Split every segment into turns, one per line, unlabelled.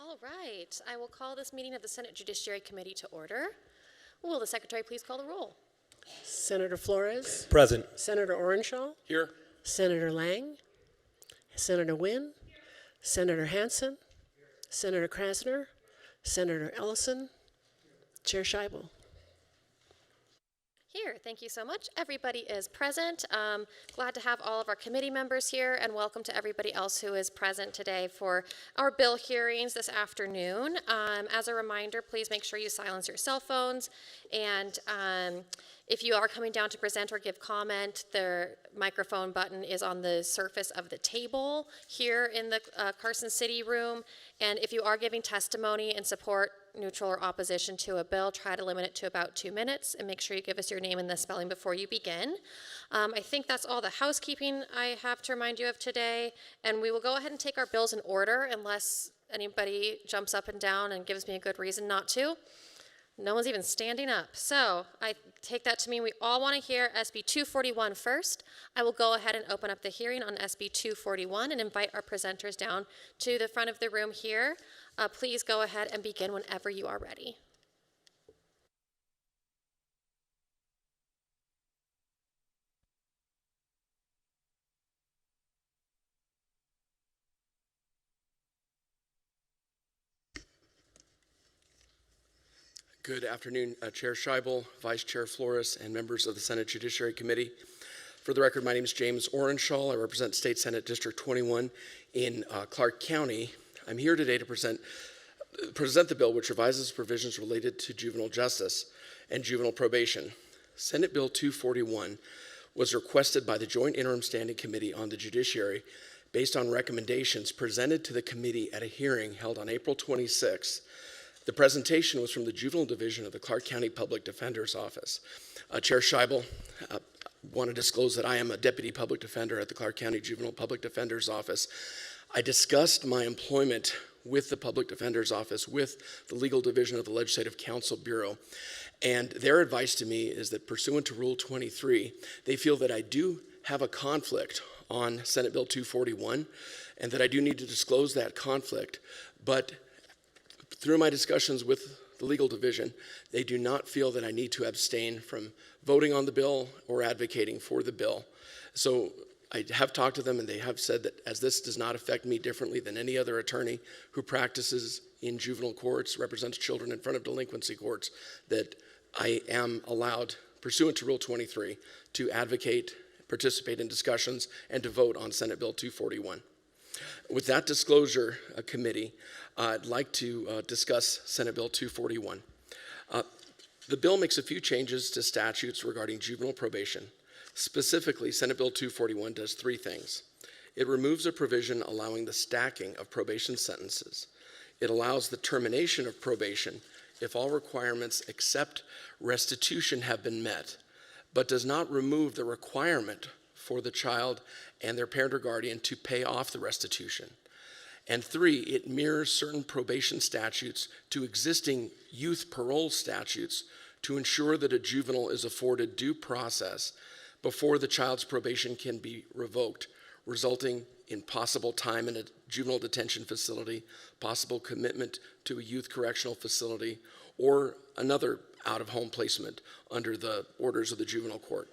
All right, I will call this meeting of the Senate Judiciary Committee to order. Will the Secretary please call the roll?
Senator Flores?
Present.
Senator Orenshaw?
Here.
Senator Lang? Senator Wynn? Senator Hansen? Senator Krasner? Senator Ellison? Chair Scheibel?
Here, thank you so much. Everybody is present. Glad to have all of our committee members here, and welcome to everybody else who is present today for our bill hearings this afternoon. As a reminder, please make sure you silence your cell phones, and if you are coming down to present or give comment, the microphone button is on the surface of the table here in the Carson City room, and if you are giving testimony in support, neutral, or opposition to a bill, try to limit it to about 2 minutes, and make sure you give us your name and the spelling before you begin. I think that's all the housekeeping I have to remind you of today, and we will go ahead and take our bills in order unless anybody jumps up and down and gives me a good reason not to. No one's even standing up. So I take that to mean we all want to hear SB 241 first. I will go ahead and open up the hearing on SB 241 and invite our presenters down to the front of the room here. Please go ahead and begin whenever you are ready.
Good afternoon, Chair Scheibel, Vice Chair Flores, and members of the Senate Judiciary Committee. For the record, my name is James Orenshaw. I represent State Senate District 21 in Clark County. I'm here today to present the bill which revises provisions related to juvenile justice and juvenile probation. Senate Bill 241 was requested by the Joint Interim Standing Committee on the Judiciary based on recommendations presented to the committee at a hearing held on April 26. The presentation was from the Juvenile Division of the Clark County Public Defender's Office. Chair Scheibel, want to disclose that I am a Deputy Public Defender at the Clark County Juvenile Public Defender's Office. I discussed my employment with the Public Defender's Office with the Legal Division of the Legislative Council Bureau, and their advice to me is that pursuant to Rule 23, they feel that I do have a conflict on Senate Bill 241 and that I do need to disclose that conflict, but through my discussions with the legal division, they do not feel that I need to abstain from voting on the bill or advocating for the bill. So I have talked to them, and they have said that as this does not affect me differently than any other attorney who practices in juvenile courts, represents children in front of delinquency courts, that I am allowed, pursuant to Rule 23, to advocate, participate in discussions, and to vote on Senate Bill 241. With that disclosure, committee, I'd like to discuss Senate Bill 241. The bill makes a few changes to statutes regarding juvenile probation. Specifically, Senate Bill 241 does 3 things. It removes a provision allowing the stacking of probation sentences. It allows the termination of probation if all requirements except restitution have been met, but does not remove the requirement for the child and their parent or guardian to pay off the restitution. And 3, it mirrors certain probation statutes to existing youth parole statutes to ensure that a juvenile is afforded due process before the child's probation can be revoked, resulting in possible time in a juvenile detention facility, possible commitment to a youth correctional facility, or another out-of-home placement under the orders of the juvenile court.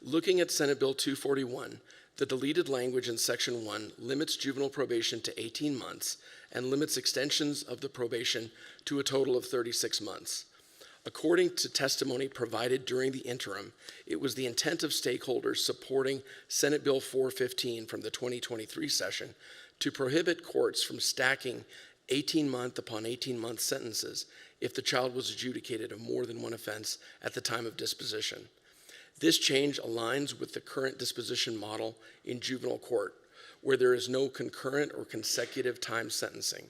Looking at Senate Bill 241, the deleted language in Section 1 limits juvenile probation to 18 months and limits extensions of the probation to a total of 36 months. According to testimony provided during the interim, it was the intent of stakeholders supporting Senate Bill 415 from the 2023 session to prohibit courts from stacking 18-month upon 18-month sentences if the child was adjudicated of more than one offense at the time of disposition. This change aligns with the current disposition model in juvenile court, where there is no concurrent or consecutive time sentencing.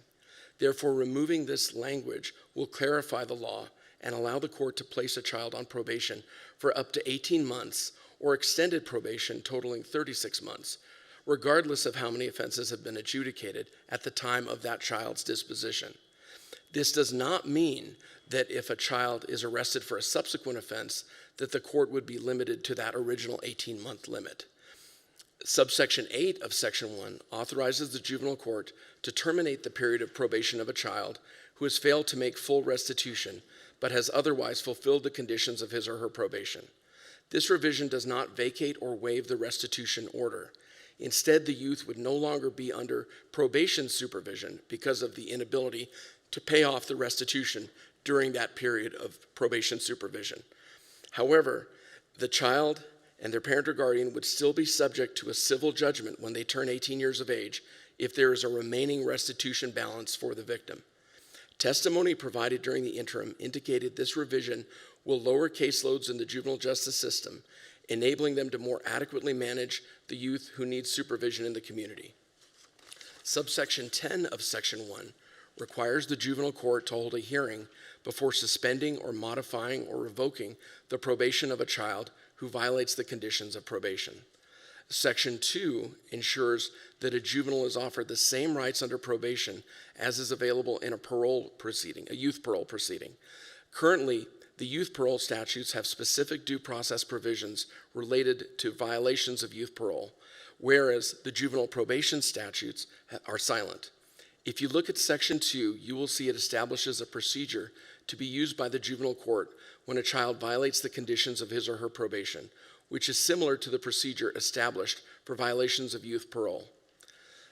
Therefore, removing this language will clarify the law and allow the court to place a child on probation for up to 18 months or extended probation totaling 36 months, regardless of how many offenses have been adjudicated at the time of that child's disposition. This does not mean that if a child is arrested for a subsequent offense, that the court would be limited to that original 18-month limit. Subsection 8 of Section 1 authorizes the juvenile court to terminate the period of probation of a child who has failed to make full restitution but has otherwise fulfilled the conditions of his or her probation. This revision does not vacate or waive the restitution order. Instead, the youth would no longer be under probation supervision because of the inability to pay off the restitution during that period of probation supervision. However, the child and their parent or guardian would still be subject to a civil judgment when they turn 18 years of age if there is a remaining restitution balance for the victim. Testimony provided during the interim indicated this revision will lower caseloads in the juvenile justice system, enabling them to more adequately manage the youth who need supervision in the community. Subsection 10 of Section 1 requires the juvenile court to hold a hearing before suspending or modifying or revoking the probation of a child who violates the conditions of probation. Section 2 ensures that a juvenile is offered the same rights under probation as is available in a parole proceeding, a youth parole proceeding. Currently, the youth parole statutes have specific due process provisions related to violations of youth parole, whereas the juvenile probation statutes are silent. If you look at Section 2, you will see it establishes a procedure to be used by the juvenile court when a child violates the conditions of his or her probation, which is similar to the procedure established for violations of youth parole.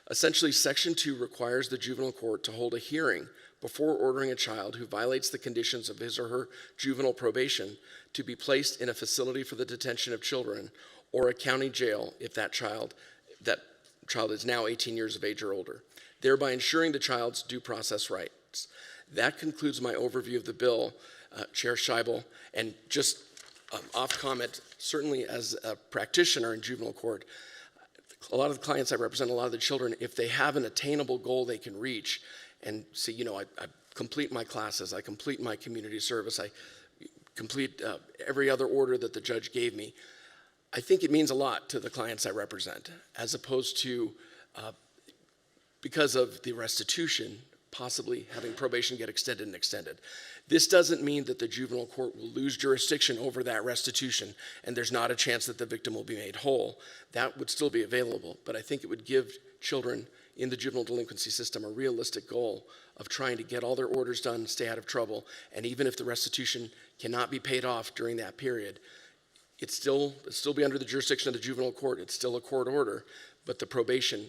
Essentially, Section 2 requires the juvenile court to hold a hearing before ordering a child who violates the conditions of his or her juvenile probation to be placed in a facility for the detention of children or a county jail if that child is now 18 years of age or older, thereby ensuring the child's due process rights. That concludes my overview of the bill, Chair Scheibel, and just off comment, certainly as a practitioner in juvenile court, a lot of the clients I represent, a lot of the children, if they have an attainable goal they can reach and say, I complete my classes, I complete my community service, I complete every other order that the judge gave me, I think it means a lot to the clients I represent, as opposed to, because of the restitution, possibly having probation get extended and extended. This doesn't mean that the juvenile court will lose jurisdiction over that restitution and there's not a chance that the victim will be made whole. That would still be available, but I think it would give children in the juvenile delinquency system a realistic goal of trying to get all their orders done, stay out of trouble, and even if the restitution cannot be paid off during that period, it'd still be under the jurisdiction of the juvenile court. It's still a court order, but the probation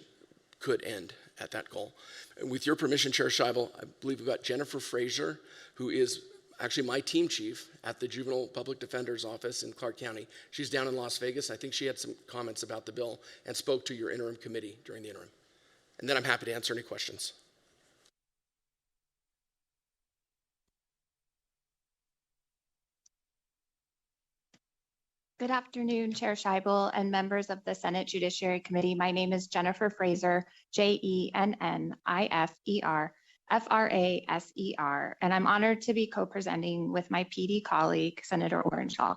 could end at that goal. And with your permission, Chair Scheibel, I believe we've got Jennifer Fraser, who is actually my team chief at the Juvenile Public Defender's Office in Clark County. She's down in Las Vegas. I think she had some comments about the bill and spoke to your interim committee during the interim. And then I'm happy to answer any questions.
Good afternoon, Chair Scheibel and members of the Senate Judiciary Committee. My name is Jennifer Fraser, Jennifer and I'm honored to be co-presenting with my PD colleague, Senator Orenshaw.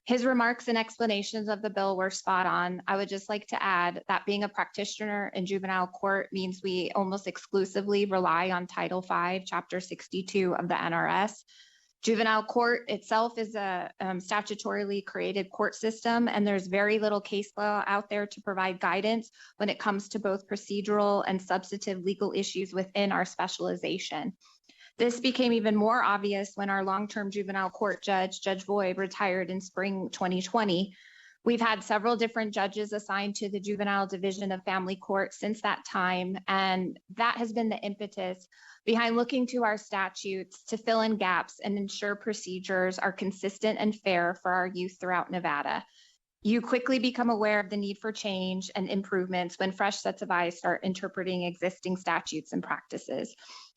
His remarks and explanations of the bill were spot on. I would just like to add that being a practitioner in juvenile court means we almost exclusively rely on Title V, Chapter 62 of the NRS. Juvenile court itself is a statutorily created court system, and there's very little case law out there to provide guidance when it comes to both procedural and substantive legal issues within our specialization. This became even more obvious when our long-term juvenile court judge, Judge Voigt, retired in spring 2020. We've had several different judges assigned to the Juvenile Division of Family Court since that time, and that has been the impetus behind looking to our statutes to fill in gaps and ensure procedures are consistent and fair for our youth throughout Nevada. You quickly become aware of the need for change and improvements when fresh sets of eyes start interpreting existing statutes and practices.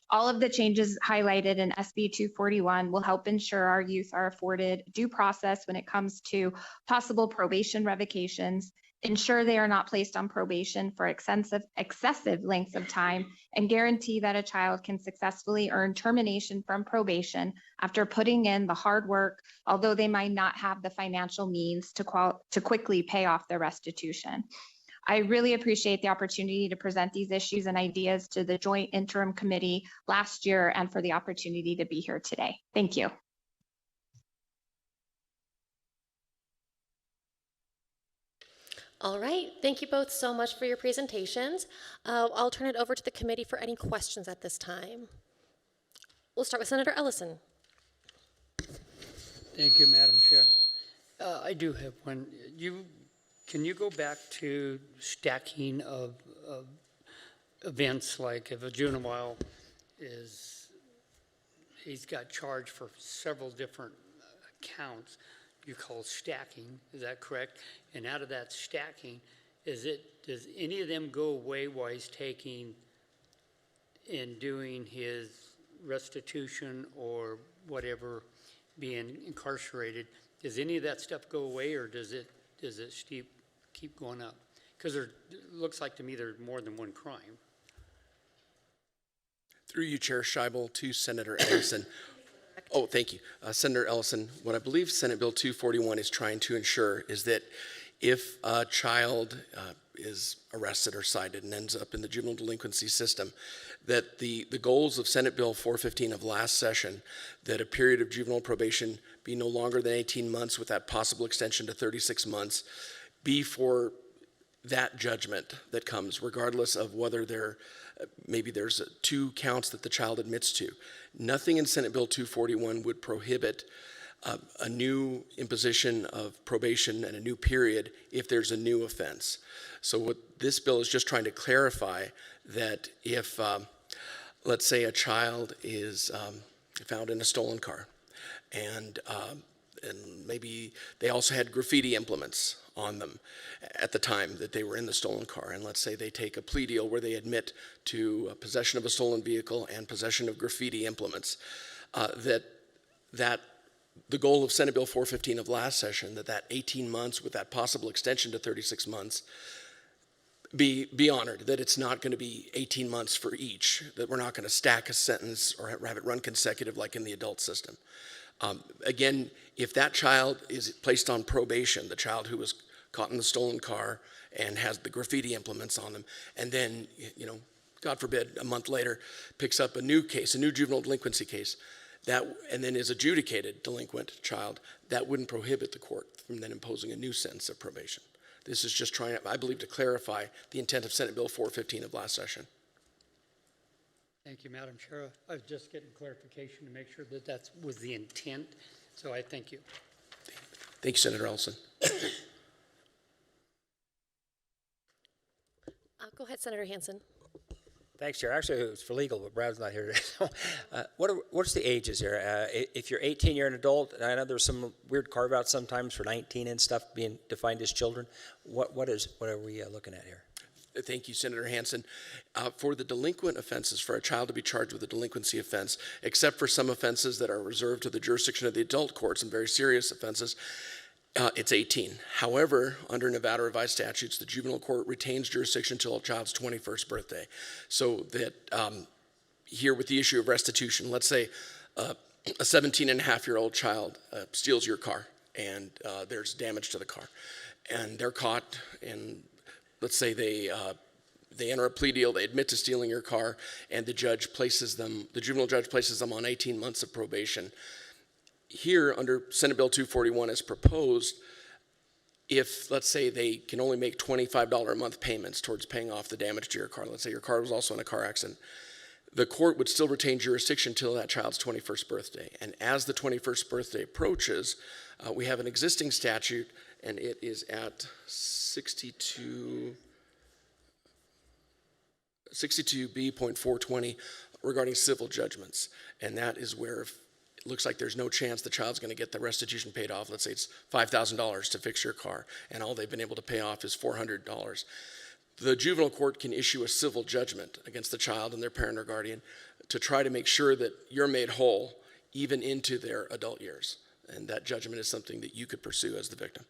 All of the changes highlighted in SB 241 will help ensure our youth are afforded due process when it comes to possible probation revocations, ensure they are not placed on probation for excessive lengths of time, and guarantee that a child can successfully earn termination from probation after putting in the hard work, although they might not have the financial means to quickly pay off their restitution. I really appreciate the opportunity to present these issues and ideas to the Joint Interim Committee last year and for the opportunity to be here today. Thank you.
All right, thank you both so much for your presentations. I'll turn it over to the committee for any questions at this time. We'll start with Senator Ellison.
Thank you, Madam Chair. I do have one. Can you go back to stacking of events, like if a juvenile he's got charged for several different counts, you call stacking, is that correct? And out of that stacking, does any of them go away while he's taking and doing his restitution or whatever, being incarcerated? Does any of that stuff go away, or does it keep going up? Because it looks like to me there's more than one crime.
Through you, Chair Scheibel, to Senator Ellison. Oh, thank you. Senator Ellison, what I believe Senate Bill 241 is trying to ensure is that if a child is arrested or cited and ends up in the juvenile delinquency system, that the goals of Senate Bill 415 of last session, that a period of juvenile probation be no longer than 18 months with that possible extension to 36 months, be for that judgment that comes, regardless of whether maybe there's 2 counts that the child admits to. Nothing in Senate Bill 241 would prohibit a new imposition of probation and a new period if there's a new offense. So what this bill is just trying to clarify, that if, let's say, a child is found in a stolen car, and maybe they also had graffiti implements on them at the time that they were in the stolen car, and let's say they take a plea deal where they admit to possession of a stolen vehicle and possession of graffiti implements, that the goal of Senate Bill 415 of last session, that 18 months with that possible extension to 36 months be honored, that it's not going to be 18 months for each, that we're not going to stack a sentence or have it run consecutive like in the adult system. Again, if that child is placed on probation, the child who was caught in the stolen car and has the graffiti implements on them, and then, God forbid, a month later picks up a new case, a new juvenile delinquency case, and then is adjudicated delinquent child, that wouldn't prohibit the court from then imposing a new sentence of probation. This is just trying, I believe, to clarify the intent of Senate Bill 415 of last session.
Thank you, Madam Chair. I was just getting clarification to make sure that was the intent, so I thank you.
Thank you, Senator Ellison.
Go ahead, Senator Hansen.
Thanks, Chair. Actually, it was for legal, but Brad's not here today. What's the ages here? If you're 18, you're an adult. I know there's some weird carve-outs sometimes for 19 and stuff being defined as children. What are we looking at here?
Thank you, Senator Hansen. For the delinquent offenses, for a child to be charged with a delinquency offense, except for some offenses that are reserved to the jurisdiction of the adult courts and very serious offenses, it's 18. However, under Nevada revised statutes, the juvenile court retains jurisdiction until a child's 21st birthday. So that here with the issue of restitution, let's say a 17-and-a-half-year-old child steals your car and there's damage to the car, and they're caught, and let's say they enter a plea deal, they admit to stealing your car, and the juvenile judge places them on 18 months of probation. Here, under Senate Bill 241 as proposed, if, let's say, they can only make $25 a month payments towards paying off the damage to your car, let's say your car was also in a car accident, the court would still retain jurisdiction until that child's 21st birthday. And as the 21st birthday approaches, we have an existing statute, and it is at 62B.420 regarding civil judgments. And that is where if it looks like there's no chance the child's going to get the restitution paid off, let's say it's $5,000 to fix your car, and all they've been able to pay off is $400. The juvenile court can issue a civil judgment against the child and their parent or guardian to try to make sure that you're made whole even into their adult years. And that judgment is something that you could pursue as the victim.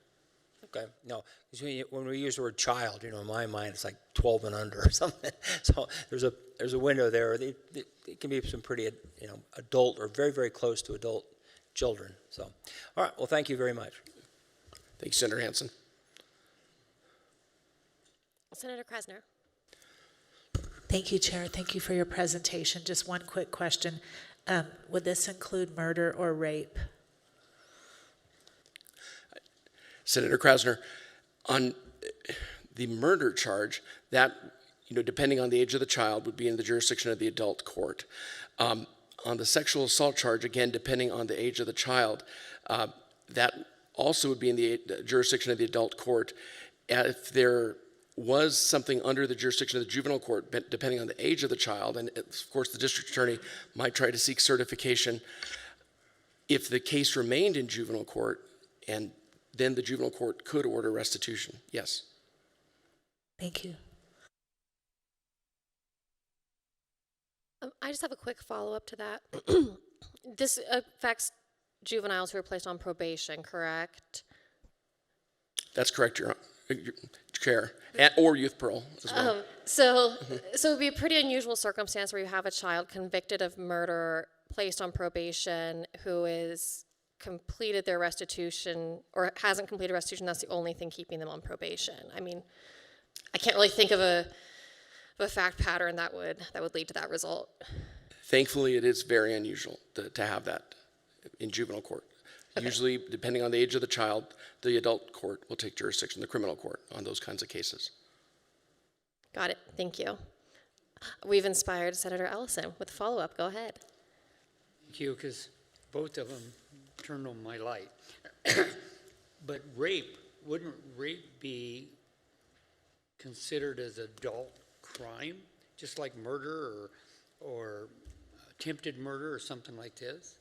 Okay, no, because when we use the word child, in my mind, it's like 12 and under or something. So there's a window there. It can be some pretty, adult or very, very close to adult children. So, all right, well, thank you very much.
Thank you, Senator Hansen.
Senator Krasner.
Thank you, Chair. Thank you for your presentation. Just one quick question. Would this include murder or rape?
Senator Krasner, The murder charge, that, depending on the age of the child, would be in the jurisdiction of the adult court. On the sexual assault charge, again, depending on the age of the child, that also would be in the jurisdiction of the adult court. If there was something under the jurisdiction of the juvenile court, depending on the age of the child, and of course the district attorney might try to seek certification. If the case remained in juvenile court, and then the juvenile court could order restitution, yes.
Thank you.
I just have a quick follow-up to that. This affects juveniles who are placed on probation, correct?
That's correct, Your Chair, or youth parole as well.
So it would be a pretty unusual circumstance where you have a child convicted of murder, placed on probation, who is completed their restitution or hasn't completed restitution. That's the only thing keeping them on probation. I mean, I can't really think of a fact pattern that would lead to that result.
Thankfully, it is very unusual to have that in juvenile court. Okay. Usually, depending on the age of the child, the adult court will take jurisdiction, the criminal court, on those kinds of cases.
Got it. Thank you. We've inspired Senator Ellison with a follow-up. Go ahead.
Thank you, because both of them turned on my light. But wouldn't rape be considered as adult crime, just like murder or attempted murder or something like this?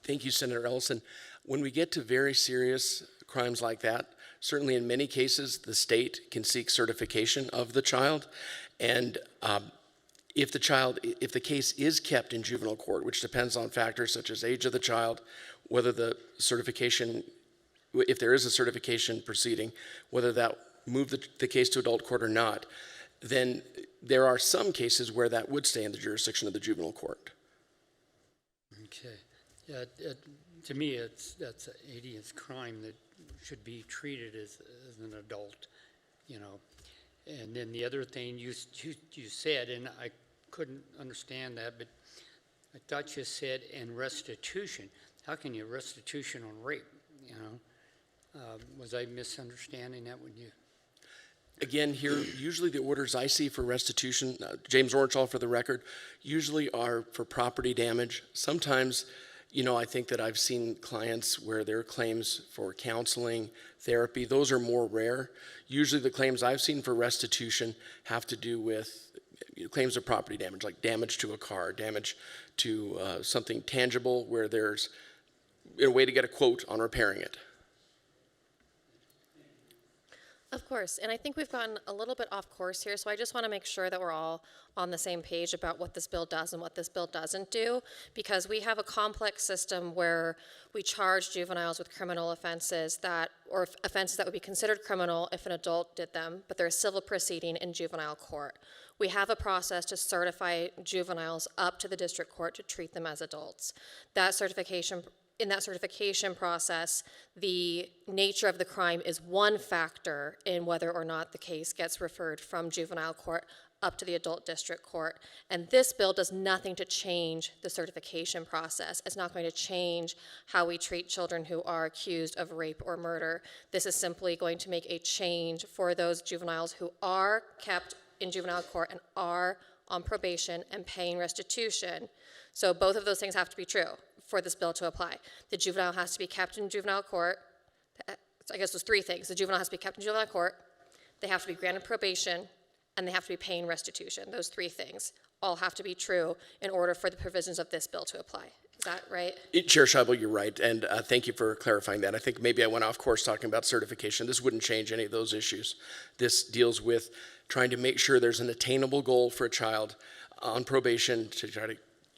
Thank you, Senator Ellison. When we get to very serious crimes like that, certainly in many cases, the state can seek certification of the child. And if the case is kept in juvenile court, which depends on factors such as age of the child, whether the certification, if there is a certification proceeding, whether that moved the case to adult court or not, then there are some cases where that would stay in the jurisdiction of the juvenile court.
Okay. To me, that's an heinous crime that should be treated as an adult, And then the other thing you said, and I couldn't understand that, but I thought you said, and restitution. How can you restitution on rape, Was I misunderstanding that when you...
Again, here, usually the orders I see for restitution, James Orenshall for the record, usually are for property damage. Sometimes, I think that I've seen clients where there are claims for counseling, therapy. Those are more rare. Usually the claims I've seen for restitution have to do with claims of property damage, like damage to a car, damage to something tangible where there's a way to get a quote on repairing it.
Of course, and I think we've gotten a little bit off course here, so I just want to make sure that we're all on the same page about what this bill does and what this bill doesn't do, because we have a complex system where we charge juveniles with criminal offenses or offenses that would be considered criminal if an adult did them, but they're a civil proceeding in juvenile court. We have a process to certify juveniles up to the district court to treat them as adults. In that certification process, the nature of the crime is one factor in whether or not the case gets referred from juvenile court up to the adult district court. And this bill does nothing to change the certification process. It's not going to change how we treat children who are accused of rape or murder. This is simply going to make a change for those juveniles who are kept in juvenile court and are on probation and paying restitution. So both of those things have to be true for this bill to apply. The juvenile has to be kept in juvenile court. I guess there's three things. The juvenile has to be kept in juvenile court, they have to be granted probation, and they have to be paying restitution. Those three things all have to be true in order for the provisions of this bill to apply. Is that right?
Chair Scheibel, you're right, and thank you for clarifying that. I think maybe I went off course talking about certification. This wouldn't change any of those issues. This deals with trying to make sure there's an attainable goal for a child on probation to try to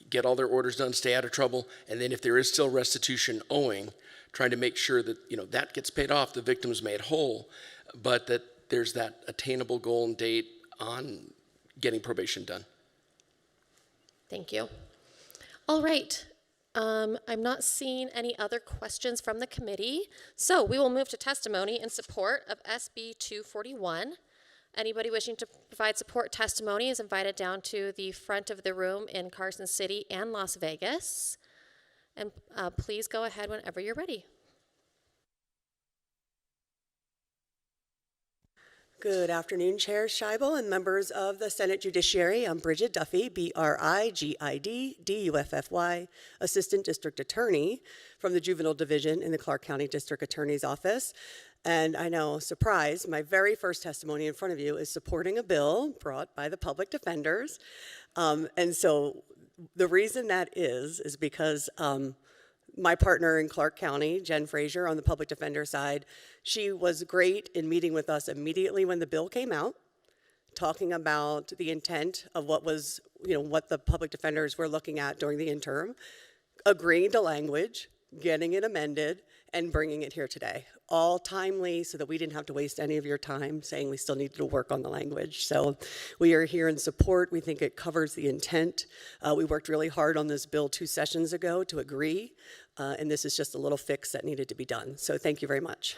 get all their orders done, stay out of trouble, and then if there is still restitution owing, trying to make sure that that gets paid off, the victim's made whole, but that there's that attainable goal and date on getting probation done.
Thank you. All right. I'm not seeing any other questions from the committee, so we will move to testimony in support of SB 241. Anybody wishing to provide support testimony is invited down to the front of the room in Carson City and Las Vegas. And please go ahead whenever you're ready.
Good afternoon, Chair Scheibel and members of the Senate Judiciary. I'm Bridget Duffy, Brigid, Duffy, Assistant District Attorney from the Juvenile Division in the Clark County District Attorney's Office. And I know, surprise, my very first testimony in front of you is supporting a bill brought by the public defenders. And so the reason that is because my partner in Clark County, Jen Frazier, on the public defender side, she was great in meeting with us immediately when the bill came out, talking about the intent of what was, what the public defenders were looking at during the interim, agreeing to language, getting it amended, and bringing it here today. All timely so that we didn't have to waste any of your time saying we still needed to work on the language. So we are here in support. We think it covers the intent. We worked really hard on this bill 2 sessions ago to agree, and this is just a little fix that needed to be done. So thank you very much.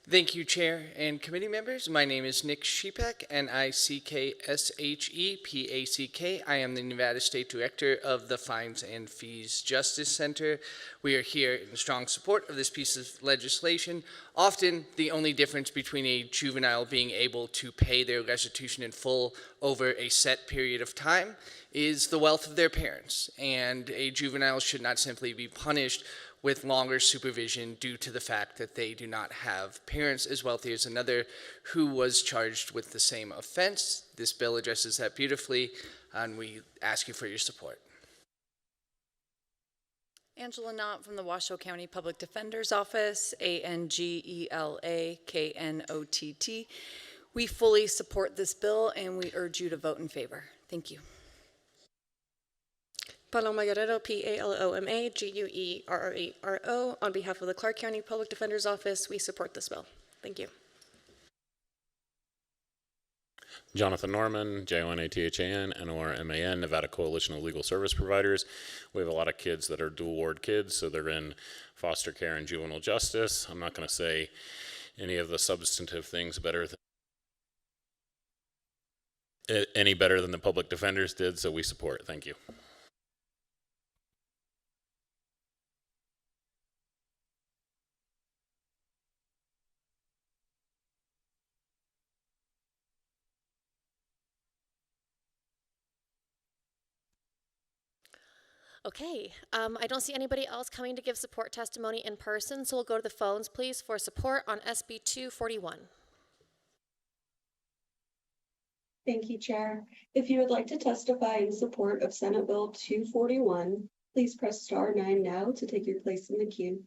Thank you, Chair and committee members. My name is Nick Shepak, Nickshepak. I am the Nevada State Director of the Fines and Fees Justice Center. We are here in strong support of this piece of legislation. Often, the only difference between a juvenile being able to pay their restitution in full over a set period of time is the wealth of their parents, and a juvenile should not simply be punished with longer supervision due to the fact that they do not have parents as wealthy as another who was charged with the same offense. This bill addresses that beautifully, and we ask you for your support.
Angela Knott from the Washoe County Public Defender's Office, ANGELAKNOTT. We fully support this bill, and we urge you to vote in favor. Thank you.
Paloma Guerrero, Paloma Guerrero. On behalf of the Clark County Public Defender's Office, we support this bill. Thank you.
Jonathan Norman, JONATHAN, NORMAN, Nevada Coalition of Legal Service Providers. We have a lot of kids that are dual ward kids, so they're in foster care and juvenile justice. I'm not going to say any of the substantive things any better than the public defenders did, so we support. Thank you.
Okay, I don't see anybody else coming to give support testimony in person, so we'll go to the phones, please, for support on SB 241.
Thank you, Chair. If you would like to testify in support of Senate Bill 241, please press *9 now to take your place in the queue.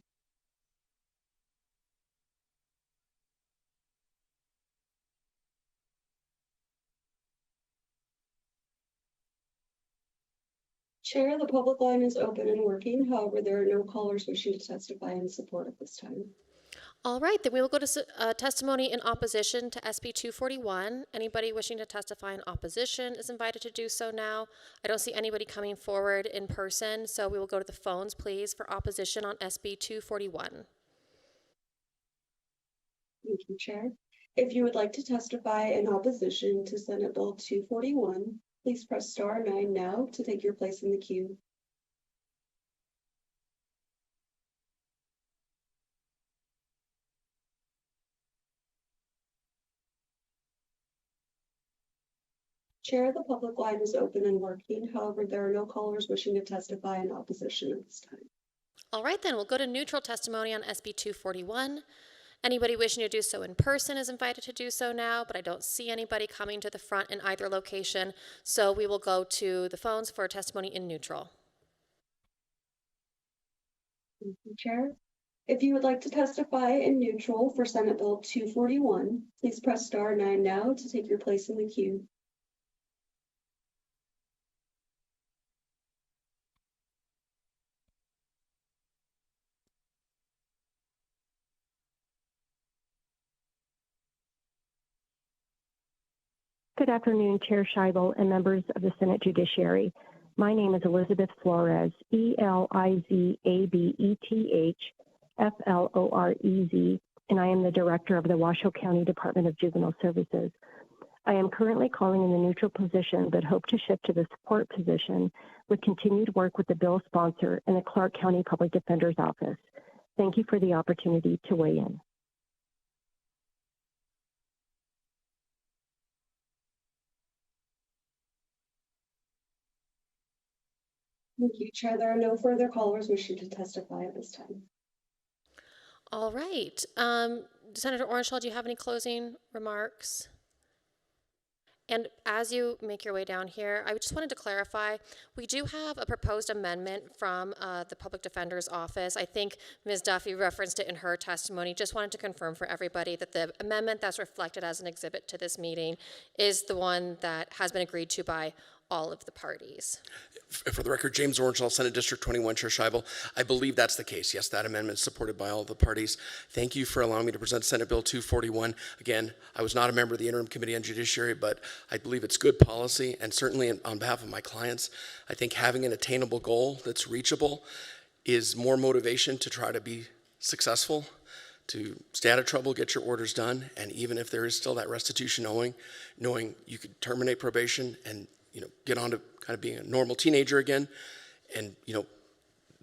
Chair, the public line is open and working. However, there are no callers wishing to testify in support at this time.
All right, then we will go to testimony in opposition to SB 241. Anybody wishing to testify in opposition is invited to do so now. I don't see anybody coming forward in person, so we will go to the phones, please, for opposition on SB 241.
Thank you, Chair. If you would like to testify in opposition to Senate Bill 241, please press *9 now to take your place in the queue. Chair, the public line is open and working. However, there are no callers wishing to testify in opposition at this time.
All right, then we'll go to neutral testimony on SB 241. Anybody wishing to do so in person is invited to do so now, but I don't see anybody coming to the front in either location, so we will go to the phones for testimony in neutral.
Thank you, Chair. If you would like to testify in neutral for Senate Bill 241, please press *9 now to take your place in the queue.
Good afternoon, Chair Scheibel and members of the Senate Judiciary. My name is Elizabeth Flores, ELIZABETH and I am the Director of the Washoe County Department of Juvenile Services. I am currently calling in the neutral position, but hope to shift to the support position with continued work with the bill sponsor and the Clark County Public Defender's Office. Thank you for the opportunity to weigh in.
Thank you, Chair. There are no further callers wishing to testify at this time.
All right. Senator Orenshaw, do you have any closing remarks? And as you make your way down here, I just wanted to clarify, we do have a proposed amendment from the Public Defender's Office. I think Ms. Duffy referenced it in her testimony. Just wanted to confirm for everybody that the amendment that's reflected as an exhibit to this meeting is the one that has been agreed to by all of the parties.
For the record, James Orenshaw, Senate District 21, Chair Scheibel. I believe that's the case. Yes, that amendment is supported by all of the parties. Thank you for allowing me to present Senate Bill 241. Again, I was not a member of the Interim Committee on Judiciary, but I believe it's good policy, and certainly on behalf of my clients, I think having an attainable goal that's reachable is more motivation to try to be successful, to stay out of trouble, get your orders done, and even if there is still that restitution knowing you could terminate probation and get on to kind of being a normal teenager again. And,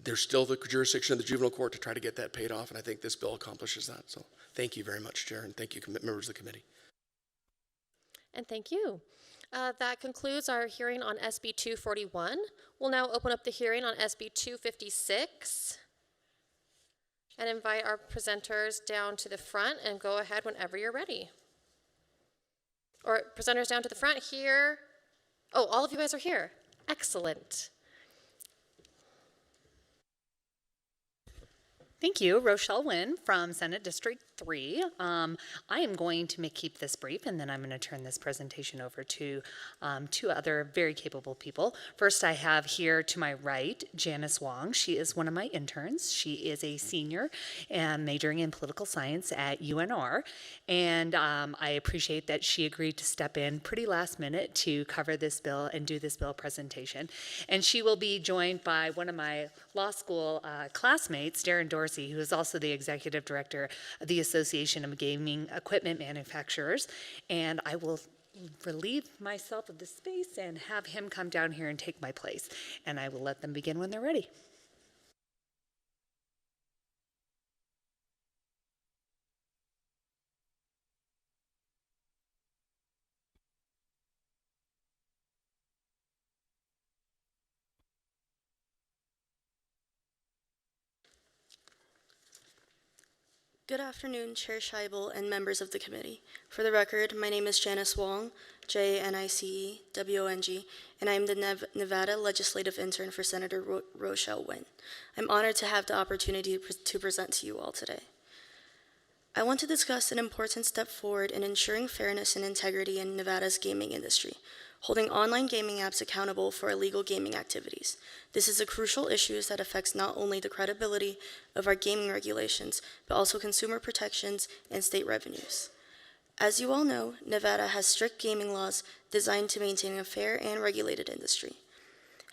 there's still the jurisdiction of the juvenile court to try to get that paid off. And I think this bill accomplishes that. So thank you very much, Chair. And thank you, members of the committee.
And thank you. That concludes our hearing on SB 241. We'll now open up the hearing on SB 256 and invite our presenters down to the front and go ahead whenever you're ready. Or presenters down to the front here. Oh, all of you guys are here. Excellent.
Thank you, Rochelle Wynn from Senate District 3. I am going to keep this brief, and then I'm going to turn this presentation over to two other very capable people. First, I have here to my right, Janice Wong. She is one of my interns. She is a senior and majoring in political science at UNR, and I appreciate that she agreed to step in pretty last minute to cover this bill and do this bill presentation. And she will be joined by one of my law school classmates, Darren Dorsey, who is also the executive director of the Association of Gaming Equipment Manufacturers. And I will relieve myself of the space and have him come down here and take my place. And I will let them begin when they're ready.
Good afternoon, Chair Scheibel and members of the committee. For the record, my name is Janice Wong, J-N-I-C-E-W-O-N-G, and I am the Nevada Legislative Intern for Senator Rochelle Wynn. I'm honored to have the opportunity to present to you all today. I want to discuss an important step forward in ensuring fairness and integrity in Nevada's gaming industry, holding online gaming apps accountable for illegal gaming activities. This is a crucial issue that affects not only the credibility of our gaming regulations, but also consumer protections and state revenues. As you all know, Nevada has strict gaming laws designed to maintain a fair and regulated industry.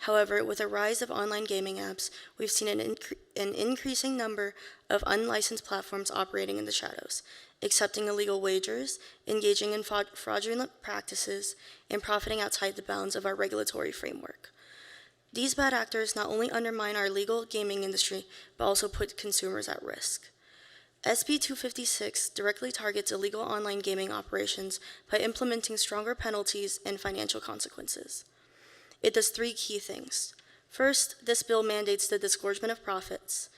However, with the rise of online gaming apps, we've seen an increasing number of unlicensed platforms operating in the shadows, accepting illegal wagers, engaging in fraudulent practices, and profiting outside the bounds of our regulatory framework. These bad actors not only undermine our legal gaming industry, but also put consumers at risk. SB 256 directly targets illegal online gaming operations by implementing stronger penalties and financial consequences. It does three key things. First, this bill mandates the disgorgement of profits.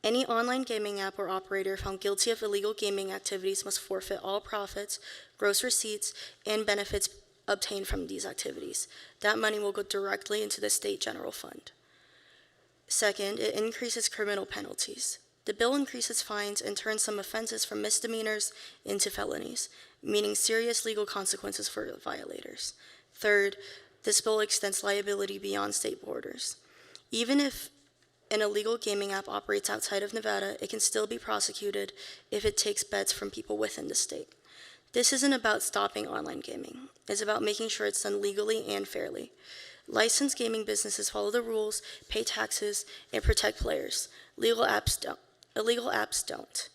Any online gaming app or operator found guilty of illegal gaming activities must forfeit all profits, gross receipts, and benefits obtained from these activities. That money will go directly into the state general fund. Second, it increases criminal penalties. The bill increases fines and turns some offenses from misdemeanors into felonies, meaning serious legal consequences for violators. Third, this bill extends liability beyond state borders. Even if an illegal gaming app operates outside of Nevada, it can still be prosecuted if it takes bets from people within the state. This isn't about stopping online gaming. It's about making sure it's done legally and fairly. Licensed gaming businesses follow the rules, pay taxes, and protect players. Illegal apps don't.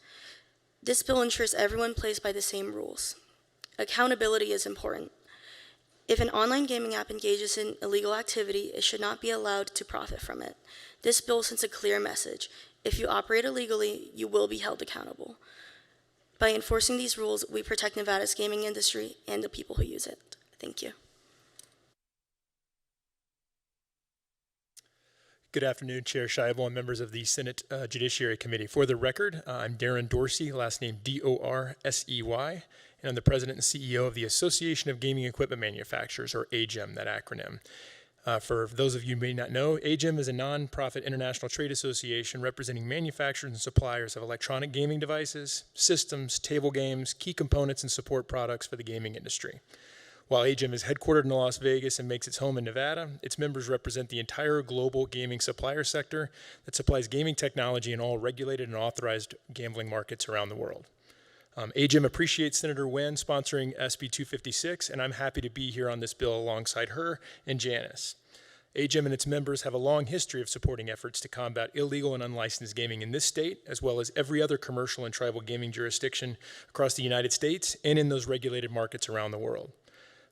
This bill ensures everyone plays by the same rules. Accountability is important. If an online gaming app engages in illegal activity, it should not be allowed to profit from it. This bill sends a clear message. If you operate illegally, you will be held accountable. By enforcing these rules, we protect Nevada's gaming industry and the people who use it. Thank you.
Good afternoon, Chair Scheibel and members of the Senate Judiciary Committee. For the record, I'm Darren Dorsey, last name Dorsey, and I'm the President and CEO of the Association of Gaming Equipment Manufacturers, or AGEM, that acronym. For those of you who may not know, AGEM is a nonprofit international trade association representing manufacturers and suppliers of electronic gaming devices, systems, table games, key components, and support products for the gaming industry. While AGEM is headquartered in Las Vegas and makes its home in Nevada, its members represent the entire global gaming supplier sector that supplies gaming technology in all regulated and authorized gambling markets around the world. AGEM appreciates Senator Nguyen sponsoring SB 256, and I'm happy to be here on this bill alongside her and Janice. AGEM and its members have a long history of supporting efforts to combat illegal and unlicensed gaming in this state, as well as every other commercial and tribal gaming jurisdiction across the United States and in those regulated markets around the world.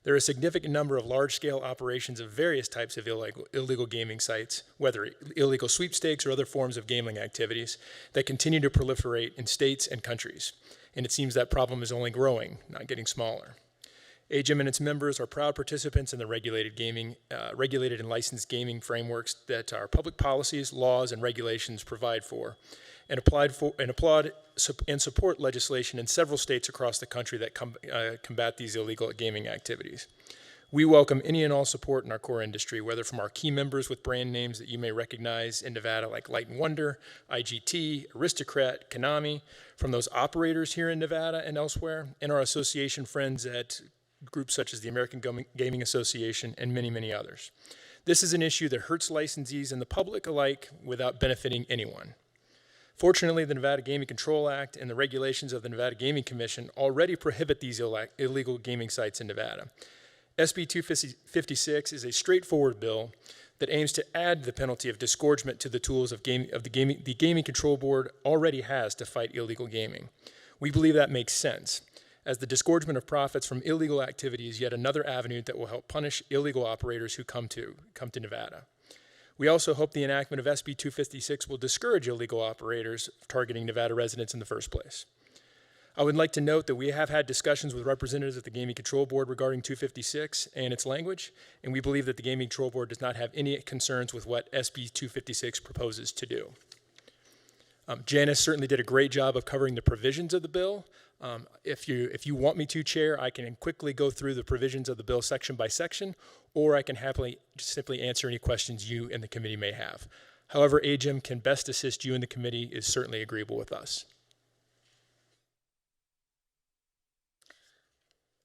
There are a significant number of large-scale operations of various types of illegal gaming sites, whether illegal sweepstakes or other forms of gambling activities, that continue to proliferate in states and countries. And it seems that problem is only growing, not getting smaller. AGEM and its members are proud participants in the regulated and licensed gaming frameworks that our public policies, laws, and regulations provide for, and applaud and support legislation in several states across the country that combat these illegal gaming activities. We welcome any and all support in our core industry, whether from our key members with brand names that you may recognize in Nevada like Light & Wonder, IGT, Aristocrat, Konami, from those operators here in Nevada and elsewhere, and our association friends at groups such as the American Gaming Association and many, many others. This is an issue that hurts licensees and the public alike without benefiting anyone. Fortunately, the Nevada Gaming Control Act and the regulations of the Nevada Gaming Commission already prohibit these illegal gaming sites in Nevada. SB 256 is a straightforward bill that aims to add the penalty of disgorgement to the tools the Gaming Control Board already has to fight illegal gaming. We believe that makes sense, as the disgorgement of profits from illegal activity is yet another avenue that will help punish illegal operators who come to Nevada. We also hope the enactment of SB 256 will discourage illegal operators targeting Nevada residents in the first place. I would like to note that we have had discussions with representatives at the Gaming Control Board regarding 256 and its language, and we believe that the Gaming Control Board does not have any concerns with what SB 256 proposes to do. Janice certainly did a great job of covering the provisions of the bill. If you want me to, Chair, I can quickly go through the provisions of the bill section by section, or I can happily just simply answer any questions you and the committee may have. However, AGEM can best assist you and the committee is certainly agreeable with us.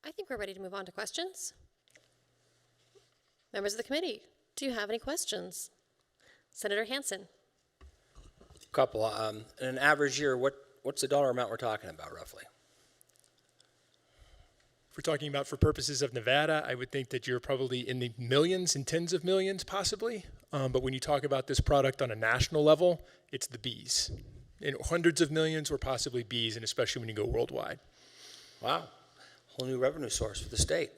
I think we're ready to move on to questions. Members of the committee, do you have any questions? Senator Hansen.
A couple. In an average year, what's the dollar amount we're talking about, roughly?
If we're talking about for purposes of Nevada, I would think that you're probably in the millions and tens of millions, possibly. But when you talk about this product on a national level, it's the Bs. Hundreds of millions or possibly Bs, and especially when you go worldwide.
Wow. Whole new revenue source for the state.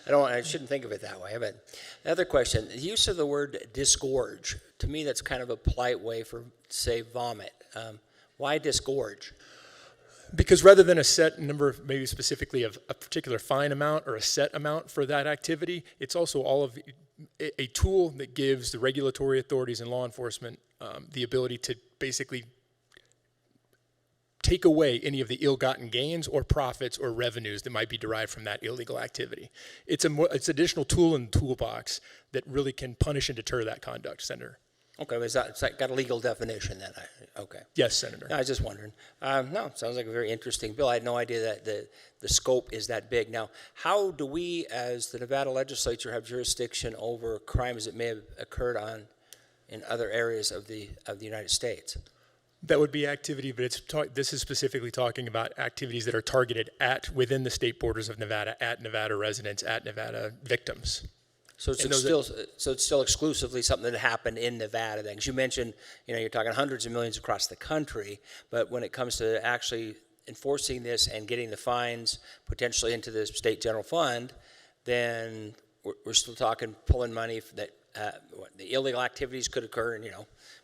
I shouldn't think of it that way. But another question, the use of the word disgorge, to me that's kind of a polite way for, say, vomit. Why disgorge?
Because rather than a set number, maybe specifically of a particular fine amount or a set amount for that activity, it's also all of a tool that gives the regulatory authorities and law enforcement the ability to basically take away any of the ill-gotten gains or profits or revenues that might be derived from that illegal activity. It's an additional tool in the toolbox that really can punish and deter that conduct, Senator.
Okay, it's got a legal definition then. Okay.
Yes, Senator.
No, I was just wondering. No, sounds like a very interesting bill. I had no idea that the scope is that big. Now, how do we, as the Nevada Legislature, have jurisdiction over crimes that may have occurred in other areas of the United States?
That would be activity, but this is specifically talking about activities that are targeted within the state borders of Nevada, at Nevada residents, at Nevada victims.
So it's still exclusively something that happened in Nevada then. 'Cause you mentioned, you're talking hundreds of millions across the country, but when it comes to actually enforcing this and getting the fines potentially into the state general fund, then we're still talking pulling money that the illegal activities could occur in,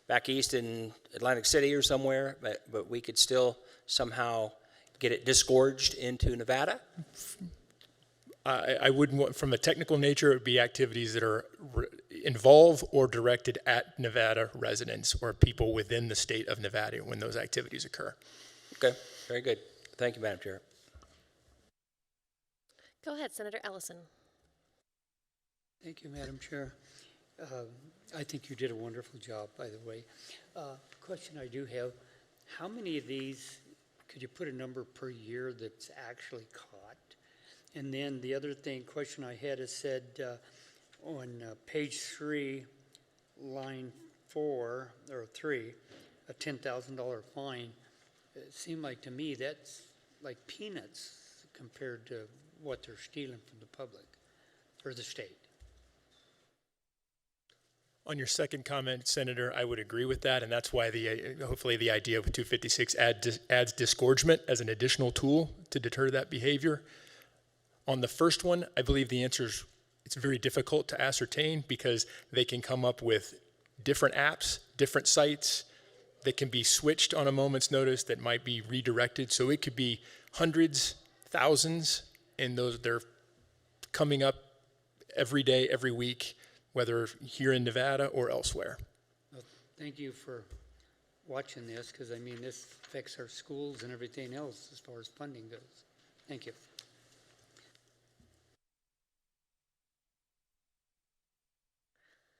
back east in Atlantic City or somewhere, but we could still somehow get it disgorged into Nevada?
I wouldn't want, from a technical nature, it would be activities that are involve or directed at Nevada residents or people within the state of Nevada when those activities occur.
Okay, very good. Thank you, Madam Chair.
Go ahead, Senator Ellison.
Thank you, Madam Chair. I think you did a wonderful job, by the way. Question I do have, how many of these, could you put a number per year that's actually caught? And then the other question I had is said on page 3, line 4, or 3, a $10,000 fine. It seemed like to me that's like peanuts compared to what they're stealing from the public or the state.
On your second comment, Senator, I would agree with that, and that's why hopefully the idea of 256 adds disgorgement as an additional tool to deter that behavior. On the first one, I believe the answer is it's very difficult to ascertain because they can come up with different apps, different sites that can be switched on a moment's notice that might be redirected. So it could be hundreds, thousands, and they're coming up every day, every week, whether here in Nevada or elsewhere.
Well, thank you for watching this, because I mean this affects our schools and everything else as far as funding goes. Thank you.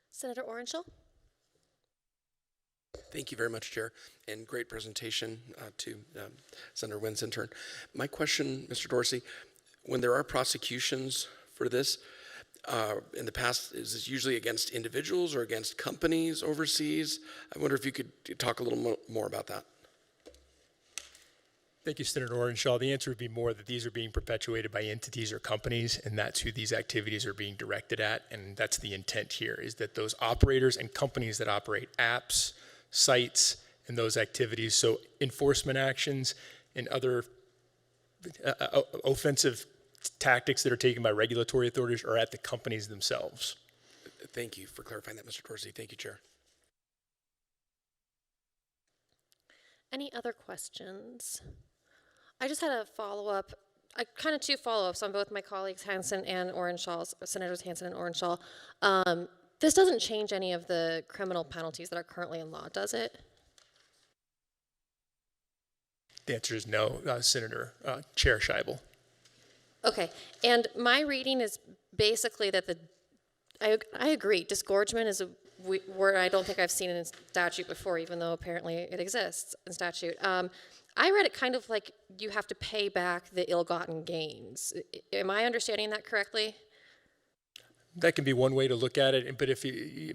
Senator Orenshaw.
Thank you very much, Chair, and great presentation to Senator Wynn's intern. My question, Mr. Dorsey, when there are prosecutions for this, in the past, is this usually against individuals or against companies overseas? I wonder if you could talk a little more about that.
Thank you, Senator Orenshaw. The answer would be more that these are being perpetuated by entities or companies, and that's who these activities are being directed at, and that's the intent here, is that those operators and companies that operate apps, sites, and those activities, so enforcement actions and other offensive tactics that are taken by regulatory authorities are at the companies themselves.
Thank you for clarifying that, Mr. Dorsey. Thank you, Chair.
Any other questions? I just had a follow-up, kind of two follow-ups on both my colleagues Hansen and Orenshaw, Senators Hansen and Orenshaw. This doesn't change any of the criminal penalties that are currently in law, does it?
The answer is no, Senator Chair Scheibel.
Okay, and my reading is basically that I agree, disgorgement is a word I don't think I've seen in statute before, even though apparently it exists in statute. I read it kind of like you have to pay back the ill-gotten gains. Am I understanding that correctly?
That can be one way to look at it, but if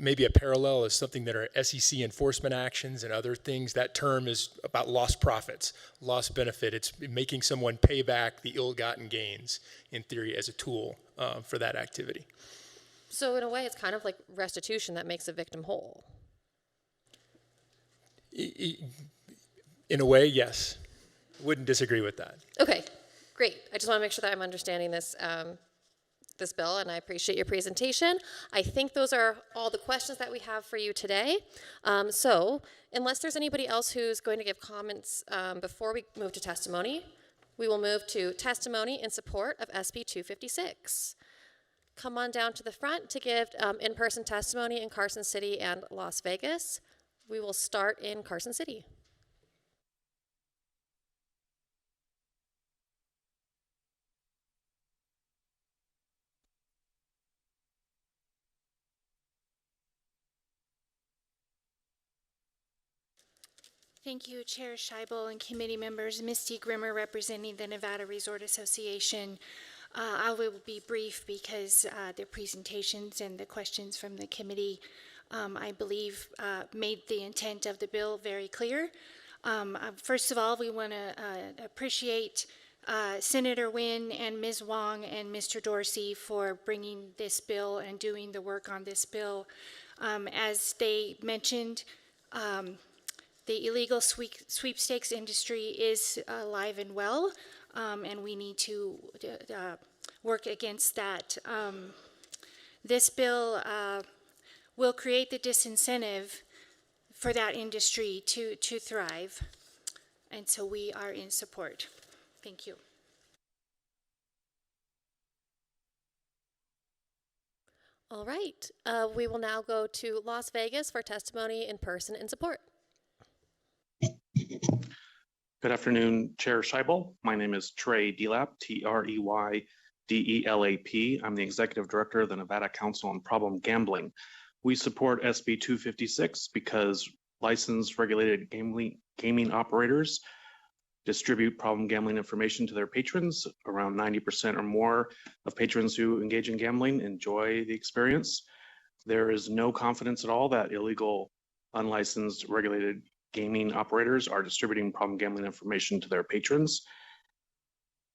maybe a parallel is something that are SEC enforcement actions and other things, that term is about lost profits, lost benefit. It's making someone pay back the ill-gotten gains, in theory, as a tool for that activity.
So in a way, it's kind of like restitution that makes a victim whole.
In a way, yes. Wouldn't disagree with that.
Okay, great. I just want to make sure that I'm understanding this this bill, and I appreciate your presentation. I think those are all the questions that we have for you today. So unless there's anybody else who's going to give comments before we move to testimony, we will move to testimony in support of SB 256. Come on down to the front to give in-person testimony in Carson City and Las Vegas. We will start in Carson City.
Thank you, Chair Scheibel and committee members. Misty Grimmer representing the Nevada Resort Association. I will be brief because the presentations and the questions from the committee, I believe, made the intent of the bill very clear. First of all, we want to appreciate Senator Wynn and Ms. Wong and Mr. Dorsey for bringing this bill and doing the work on this bill. As they mentioned, the illegal sweepstakes industry is alive and well, and we need to work against that. This bill will create the disincentive for that industry to thrive, and so we are in support. Thank you.
All right, we will now go to Las Vegas for testimony in person in support.
Good afternoon, Chair Scheibel. My name is Trey Delap, Treydelap. I'm the Executive Director of the Nevada Council on Problem Gambling. We support SB 256 because licensed regulated gaming operators distribute problem gambling information to their patrons. Around 90% or more of patrons who engage in gambling enjoy the experience. There is no confidence at all that illegal, unlicensed, regulated gaming operators are distributing problem gambling information to their patrons.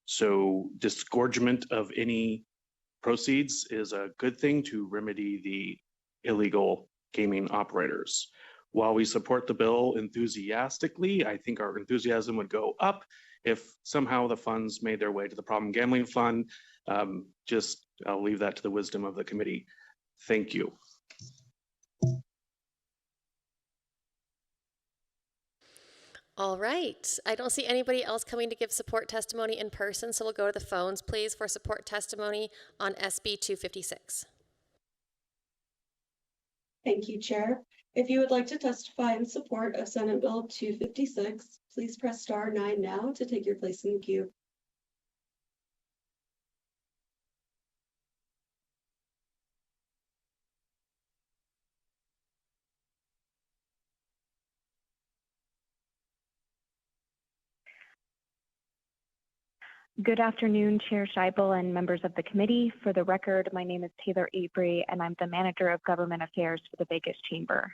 So disgorgement of any proceeds is a good thing to remedy the illegal gaming operators. While we support the bill enthusiastically, I think our enthusiasm would go up if somehow the funds made their way to the Problem Gambling Fund. I'll leave that to the wisdom of the committee. Thank you.
All right, I don't see anybody else coming to give support testimony in person, so we'll go to the phones, please, for support testimony on SB 256.
Thank you, Chair. If you would like to testify in support of Senate Bill 256, please press star 9 now to take your place in the queue.
Good afternoon, Chair Scheibel and members of the committee. For the record, my name is Taylor Avery, and I'm the Manager of Government Affairs for the Vegas Chamber.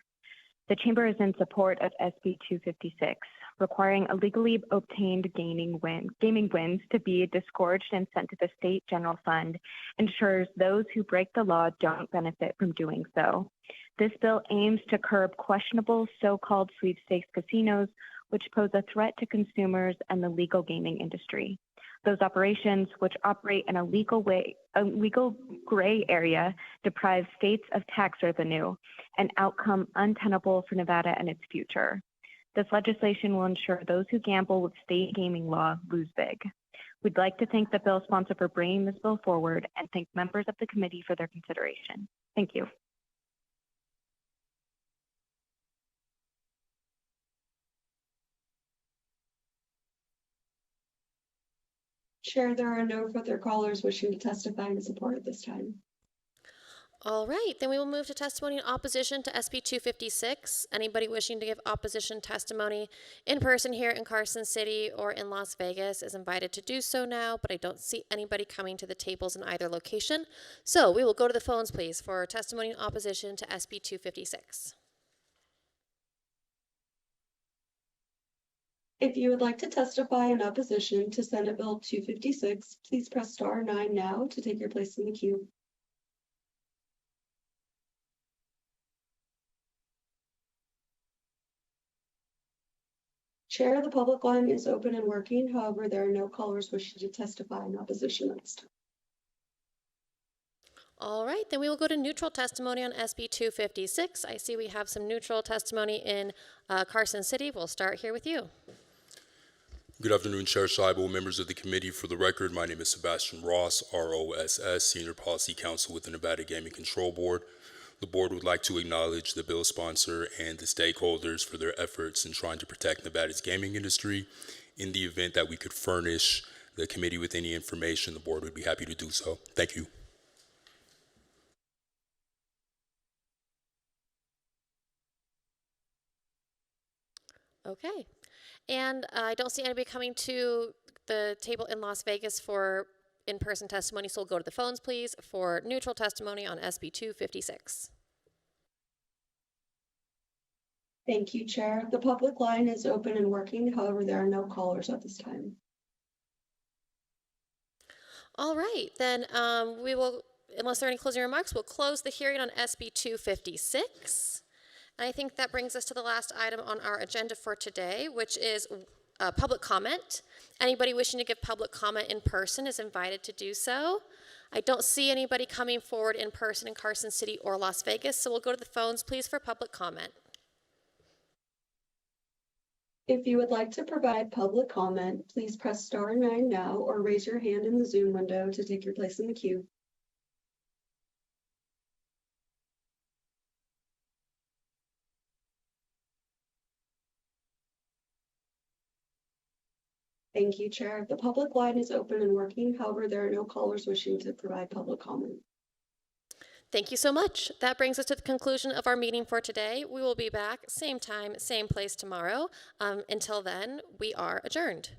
The Chamber is in support of SB 256, requiring illegally obtained gaming wins to be disgorged and sent to the state general fund, ensures those who break the law don't benefit from doing so. This bill aims to curb questionable so-called sweepstakes casinos, which pose a threat to consumers and the legal gaming industry. Those operations, which operate in a legal gray area, deprive states of tax revenue, an outcome untenable for Nevada and its future. This legislation will ensure those who gamble with state gaming law lose big. We'd like to thank the bill sponsor for bringing this bill forward and thank members of the committee for their consideration. Thank you.
Chair, there are no further callers wishing to testify in support at this time.
All right, then we will move to testimony in opposition to SB 256. Anybody wishing to give opposition testimony in person here in Carson City or in Las Vegas is invited to do so now, but I don't see anybody coming to the tables in either location. So we will go to the phones, please, for testimony in opposition to SB 256.
If you would like to testify in opposition to Senate Bill 256, please press star 9 now to take your place in the queue. Chair, the public line is open and working. However, there are no callers wishing to testify in opposition at this time.
All right, then we will go to neutral testimony on SB 256. I see we have some neutral testimony in Carson City. We'll start here with you.
Good afternoon, Chair Scheibel, members of the committee. For the record, my name is Sebastian Ross, ROSS, Senior Policy Counsel with the Nevada Gaming Control Board. The board would like to acknowledge the bill sponsor and the stakeholders for their efforts in trying to protect Nevada's gaming industry. In the event that we could furnish the committee with any information, the board would be happy to do so. Thank you.
Okay. And I don't see anybody coming to the table in Las Vegas for in-person testimony, so we'll go to the phones, please, for neutral testimony on SB 256.
Thank you, Chair. The public line is open and working. However, there are no callers at this time.
All right, then we will, unless there are any closing remarks, we'll close the hearing on SB 256. And I think that brings us to the last item on our agenda for today, which is public comment. Anybody wishing to give public comment in person is invited to do so. I don't see anybody coming forward in person in Carson City or Las Vegas, so we'll go to the phones, please, for public comment.
If you would like to provide public comment, please press star 9 now or raise your hand in the Zoom window to take your place in the queue. Thank you, Chair. The public line is open and working. However, there are no callers wishing to provide public comment.
Thank you so much. That brings us to the conclusion of our meeting for today. We will be back same time, same place tomorrow. Until then, we are adjourned.